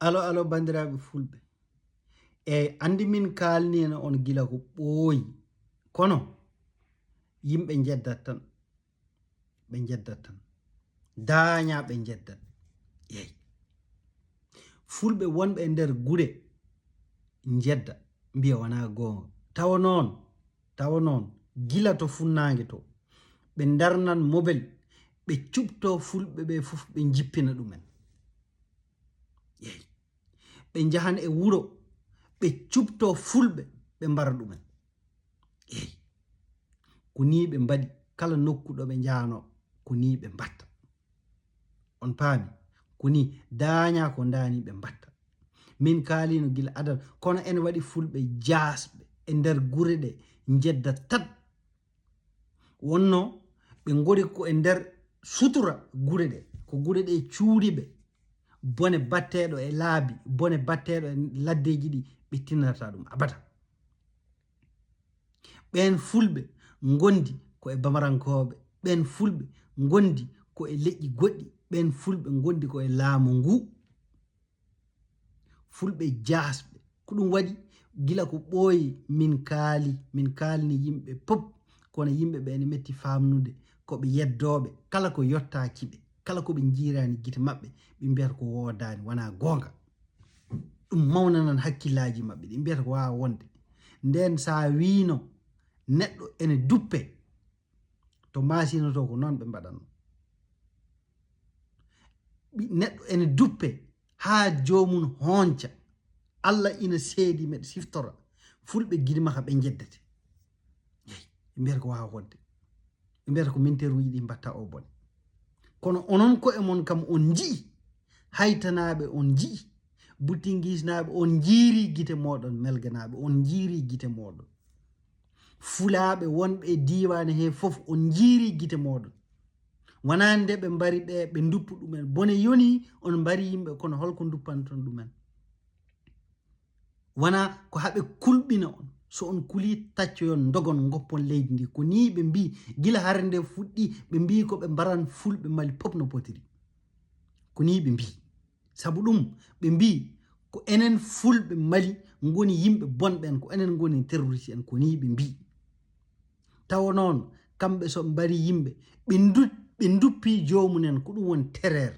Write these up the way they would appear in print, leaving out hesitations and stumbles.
alo bandiraɓe fulɓe andi min kalni en on gila ko ɓooyi kono yimɓe jeddat tan ɓe jeddat tan daña ɓe jeddat yeyi fulɓe wonɓe e nder gure jedda mbiya wona gonga tawa noon gila to funnangue to ɓe darnan mobel ɓe cuɓto fulɓe ɓe fof ɓe jippina ɗumen yeyi ɓe jahan e wuro ɓe cuɓto fulɓe ɓe mbara ɗumen yeyi ko ni ɓe mbaɗi kala nokkuɗo ɓe jahano ko ni ɓe mbatta on paami ko ni daña ko dani ɓe mbatta min kalino gila adal kono en waɗi fulɓe jasɓe e nder gure ɗe jedda tat wonno ɓe gori ko e nder sutura gure ɗe ko gure ɗe cuuri ɓe bone batteɗo e laabi bone batteɗo e laddeji ɗi ɓe tinnata ɗum abada ɓen fulɓe gondi ko e bamarankoɓe ɓen fulɓe gondi ko e leƴƴi goɗɗi ɓen fulɓe gondi ko e laamu ngu fulɓe jasɓe ko ɗum waɗi gila ko ɓooyi min kalni yimɓe pop kono yimɓe ɓe ene metti famnude koɓe yeddoɓe kala ko yottakiɓe kala koɓe jirani guite mabɓe ɓe mbiyata ko wodani wona gonga ɗum mawnanan hakkillaji mabɓe ɗi mbiyata ko wawa wonde nden sa wino neɗɗo ene duppe to masinoto ko noon ɓe mbaɗanno neɗɗo ene duppe ha jomum honca Allah ina seedi meɗe siftora fulɓe guidimaka ɓe jeddete yeyi ɓe mbiyata ko wawa wonde ɓe mbiyata ko minteruji ɗi mbatta o bone kono onon ko e mon kam on jii haytanaɓe on jii buttinguisnaɓe on jiiri guite moɗon melganaɓe on jiiri guite moɗon fulaɓe wonɓe e diwane he foof on jiiri guite moɗon wona nde ɓe mbari ɓe duppu ɗumen bone yoni on mbari yimɓe kono holko duppanton ɗumen wona ko haɓe kulɓina on so on kuli taccoyon dogon goppon leydi ndi ko ni ɓe mbi gila hare nde fuɗɗi ɓe mbi ko ɓe mbaran fulɓe mali pop no potiri ko ni ɓe mbi saabu ɗum ɓe mbi ko enen fulɓe mali goni yimɓe bonɓen ko enen goni terroriste en ko ni ɓe mbi tawa noon kamɓe so mbari yimɓe ɓe duppi jomumen ko ɗum woni terreur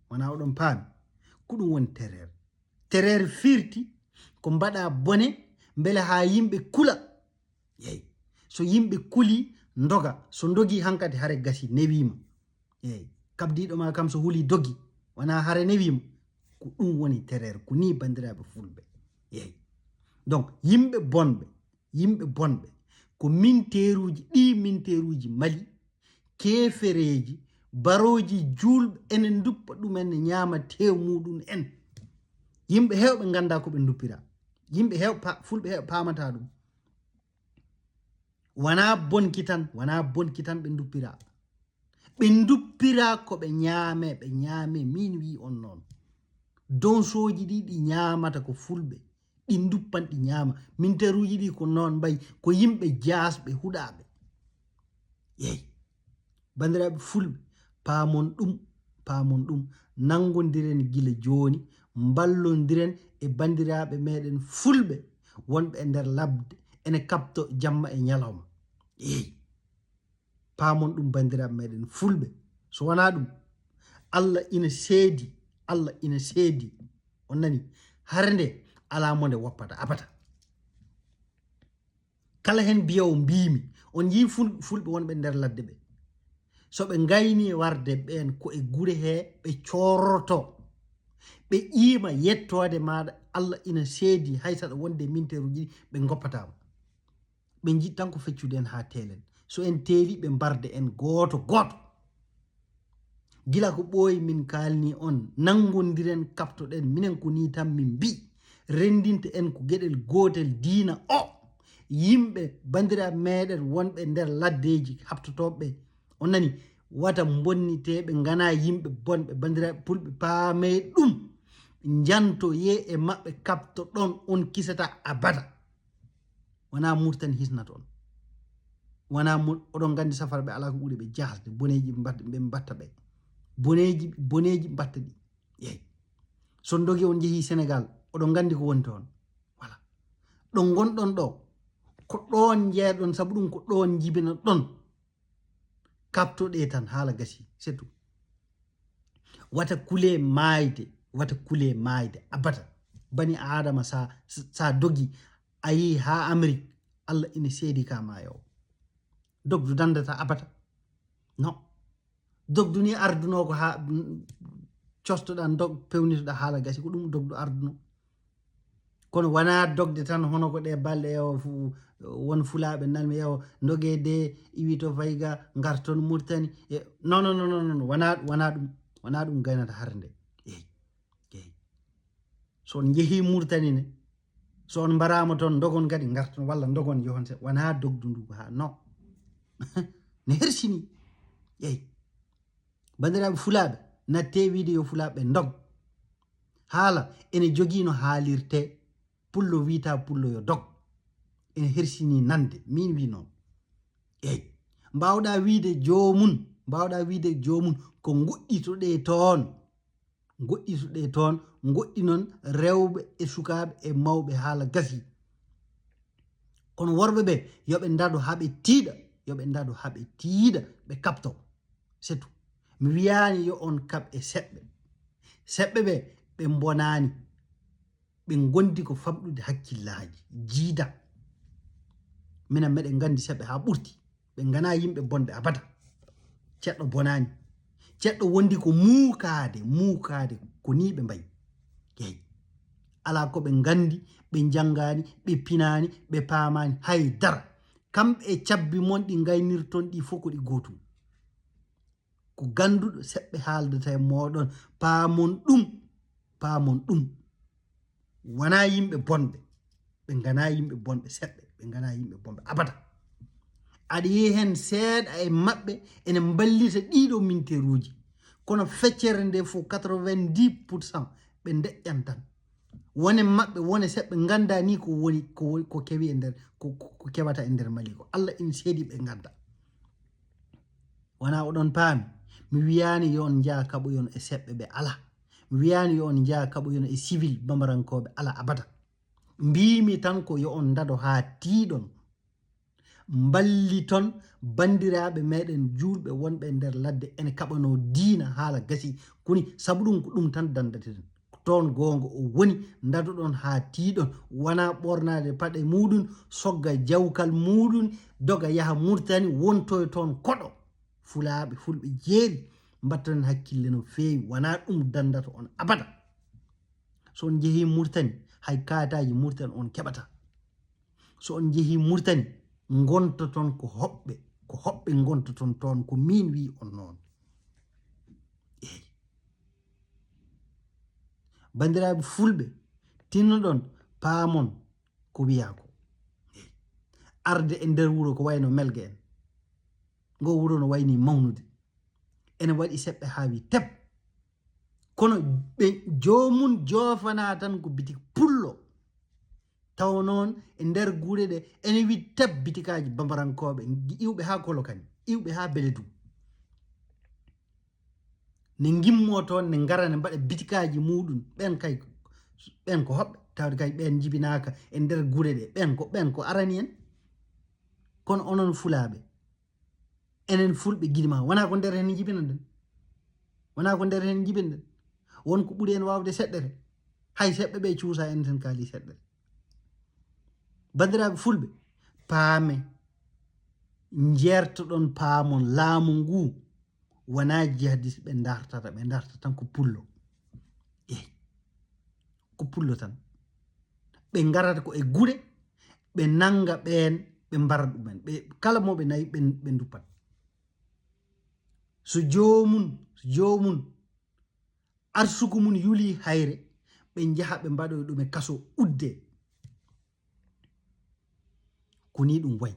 wona oɗon paami ko ɗum woni terreur firti ko mbaɗa bone beele ha yimɓe kula yeyi so yimɓe kuli doga so dogi hankkadi hare gasi newima yeyi kabdiɗo ma kam so huuli dogi wona hare newima ko ɗum woni terreur ko ni bandiraɓe fulɓe yeyi donc yimɓe bonɓe ko minteruji mali kefereji baroji julɓe enen duppa ɗumen ne ñaama tew muɗum en yimɓe hewɓe ganda ko ɓe duppira yimɓe fulɓe hewɓe pamata ɗum wona bonki tan ɓe duppira ko ɓe ñaame min wi on noon donsoji ɗi ñamata ko fulɓe ɗi duppan ɗi ñaama minteruji ɗi ko noon mbayi ko yimɓe jasɓe huɗaɓe yeyi bandiraɓe fulɓe paamon ɗum nangodiren gila joni ballodiren e bandiraɓe meɗen fulɓe wonɓe e nder labde ene kabto jamma e ñalawma yeyi paamon ɗum bandiraɓe meɗen fulɓe so wona ɗum Allah ina seedi on nani hare nde ala monde woppata abata kala hen biyawo mbimi on yi fulɓe wonɓe nder ladde ɓe so ɓe gayni warde ɓen ko e gure he ɓe corroto ɓe ƴiima yettode maɗa Allah ina seedi hay saɗa wonde minteruji ɓe goppatama ɓe jiɗ tan ko feccude en ha telen so en teeli ɓe mbarde en goto gila ko ɓooyi min kalni on nangodiren kaptoɗen minen ko ni tan min mbi rendinte en ko gueɗel gotel diina o yimɓe bandiraɓe meɗen wonɓe nder laddeji habtotoɓe on nani wata bonniteɓe gana yimɓe bonɓe bandiraɓe fulɓe paame ɗum janto ye e maɓɓe kapto ɗon on kisata abada wona murtani hisnata on wona oɗon gandi safara ɓe ala ko ɓuuri ɓe jasde boneji ɓe mbatta ɓe boneji mbatta ɗi yeyi so dogi on jehi Sénégal oɗon gandi ko woni toon voilà ɗon gonɗon ɗo ko ɗon jeeɗon sabu ɗum ko ɗon jibina ɗon kaptoɗe tan haala gasi c'est tout wata kule maayde abata bani adama sa dogi ayi ha Amérique Allah ina seedi ka maayo dogdu dandata abata non dogdu ni arduno ko ha costoɗa dog pewnitoɗa haala gasi ko ɗum dogdu arduno kono wana dogde tan hono ko ɗe balɗe won fulaɓe nalmi dogede iwi to fayga garton Mauritanie non wana ɗum gaynata harde eyi so on jeehi Mauritanie ne so on mbarama toon dogon kadi garton walla dogon yohon wana dogdu ndu ha non ne hersini eyi bandiraɓe fulaɓe natte wiide yo fulaɓe dog haala ene jogino haalirte pullo wita pullo yo dog ene hersini nande min wi noon eyi mbawɗa wiide jomum ko goɗɗitoɗe toon goɗɗi noon rewɓe e sukaɓe e mawɓe haala gasi kono worɓe ɓe yoɓe daɗo haɓe tiiɗa ɓe kapto c'est tout mi wiyani yo on kab e seɓɓe ɓe bonani ɓe gondi ko famɗude hakkillaji jiida minen meɗen gandi seɓɓe ha ɓurti ɓe gana yimɓe bonɓe abada ceɗɗo bonani ceɗɗo wondi ko muukade ko ni ɓe mbayi yeyi ala ko ɓe gandi ɓe janggani ɓe pinani ɓe paamani haydara kamɓe e cabbi mon ɗi gaynirton ɗi fof ko ɗi gotum ko ganduɗo seɓɓe haaldata e moɗon paamon ɗum wana yimɓe bonɓe ɓe gana yimɓe bonɓe seɓɓe ɓe gana yimɓe bonɓe abada aɗa yi hen seeɗa e maɓɓe ene ballita ɗiɗo minteruji kono feccere nde fof 90% ɓe deƴƴan tan wone maɓɓe wone seɓɓe ganda ni ko woni ko kewi e nder ko kewata e nder Mali ko Allah ina seedi ɓe gadda wona oɗon paami mi wiyani yo on jaa kaɓoyon e seɓɓe ɓe ala mi wiyani yo on jaa kaɓoyon e civil bambarankoɓe ala abada mbimi tan ko yo on daɗo ha tiiɗon balliton bandiraɓe meɗen julɓe wonɓe nder ladde ene kaɓano diina haala gasi koni sabu ɗum ko ɗum tan dandateten toon gonga o woni dadoɗon ha tiiɗon wona ɓornade paɗe muɗum sogga jawkal muɗum doga yaha Mauritanie wontoye toon koɗo fulɓe jeeri mbattanen hakkille no feewi wona ɗum dandata on abada so on jeehi Mauritanie hay kaataji Mauritanie on keɓata so on jeehi Mauritanie gonta toon ko hoɓɓe gonta toon ko min wi on noon eyi bandiraɓe fulɓe tinnoɗon paamon ko wiya ko arde e nder wuro ko wayno melga en ngo wuro no wayni mawnude ene waɗi seɓɓe ha wi teb kono ɓe jomum jofana tan ko bitik pullo taw noon e nder guure ɗe ene wi teb bitikaji bambarankoɓe iwɓe ha kolokani iwɓe ha Beledu ne gimmo toon ne gara ne mbaɗa bitikaji muɗum ɓen ko hoɓɓe tawde kay ɓen jibinaka e nder guure ɗe ɓen ko arani en kono onon fulaɓe enen fulɓe guiɗima wona ko nder hen jibinɗen wonko ɓuuri en wawde seɗɗere hay seɓɓe ɓe cuusa en ten kaali seɗɗere bandiraɓe fulɓe paame jertoɗon paamon laamu ngu wona jihadis ɓe dartata tan ko pullo eyi ko pullo tan ɓe garata ko e guure ɓe nanga ɓen ɓe mbara ɗumen ɓe kala moɓe nayi ɓe duppat so jomum arsugu mum yuli hayre ɓe jaha ɓe mbaɗoy ɗum e kaso udde koni ɗum wayi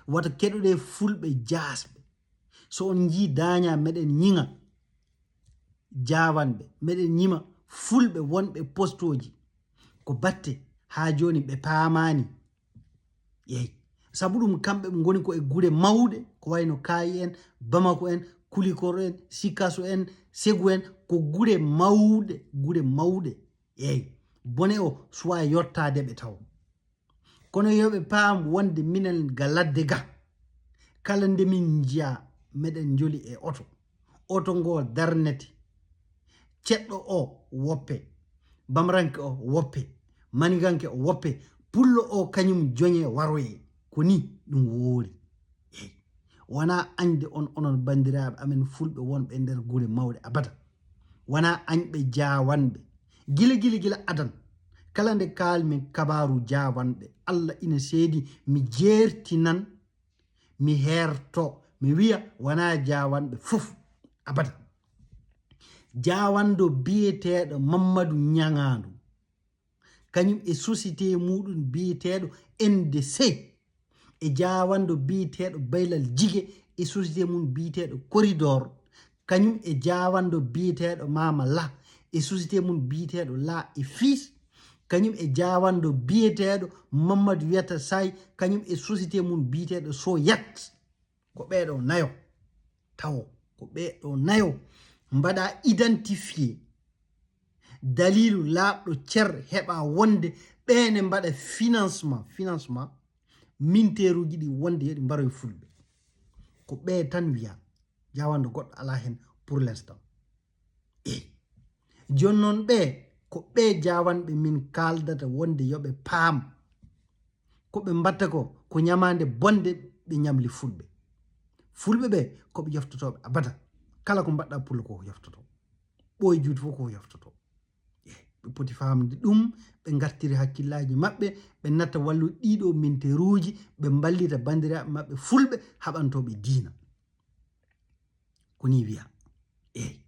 wata keɗoɗe fulɓe jasɓe so on jii daña meɗen ñiŋa jawanɓe meɗen ñima fulɓe wonɓe postoji ko batte ha joni ɓe paamani yeyi sabu ɗum kamɓe ɓe goni ko e guure mawɗe ko wayno Kayi en Bamako en Kulikoro en Sikasso en Ségou en ko ko gure mawɗe eyi bone o suwa yottade ɓe taw kono yoɓe paam wonde minen ga ladde ga kala nde min jiya meɗen joli e oto ngo darnete ceɗɗo o woppe bamranke o woppe maniganke o woppe pullo o kañum joñe waroye ko ni ɗum woori eyi wona añde onon bandiraɓe amen fulɓe wonɓe nder gure mawɗe abada wona añɓe jawanɓe gila adan kala nde kalmin kabaru jawanɓe Allah ina seedi mi jertinan mi herto mi wiya wona jawanɓe fof abada jawando biyeteɗo Mamadou Ñagadu kañum e société muɗum biyeteɗo NDC e jawando biyeteɗo Baylal Jige e société mum biyeteɗo Corridor kañum e jawando biyeteɗo Mama La e société mum biyeteɗo La et Fils kañum e jawando biyeteɗo Mamadou Wiyata Say kañum e société mum biyeteɗo Soyat ko ɓeɗo nayo tawo ko ɓeɗo nayo mbaɗa identifié dalilu laaɓɗo cer heɓa wonde ɓene mbaɗa financement minteruji ɗi wonde yeɗi mbaroye fulɓe ko ɓe tan wiya jawando goɗɗo ala hen pour l'instant eyi joni noon ɓe ko ɓe jawanɓe min kaldata wonde yoɓe paam koɓe mbatta ko ñamande bonde ɓe ñamli fulɓe ɓe koɓe yoftotoɓe abada kala ko mbaɗɗa pullo koko yoftoto ɓoye juuti fof koko yoftoto ɓe poti famde ɗum ɓe gartiri hakkillaji maɓɓe ɓe natta wallude ɗiɗo minteruji ɓe ballita bandiraɓe maɓɓe fulɓe haɓantoɓe diina koni wiya eyi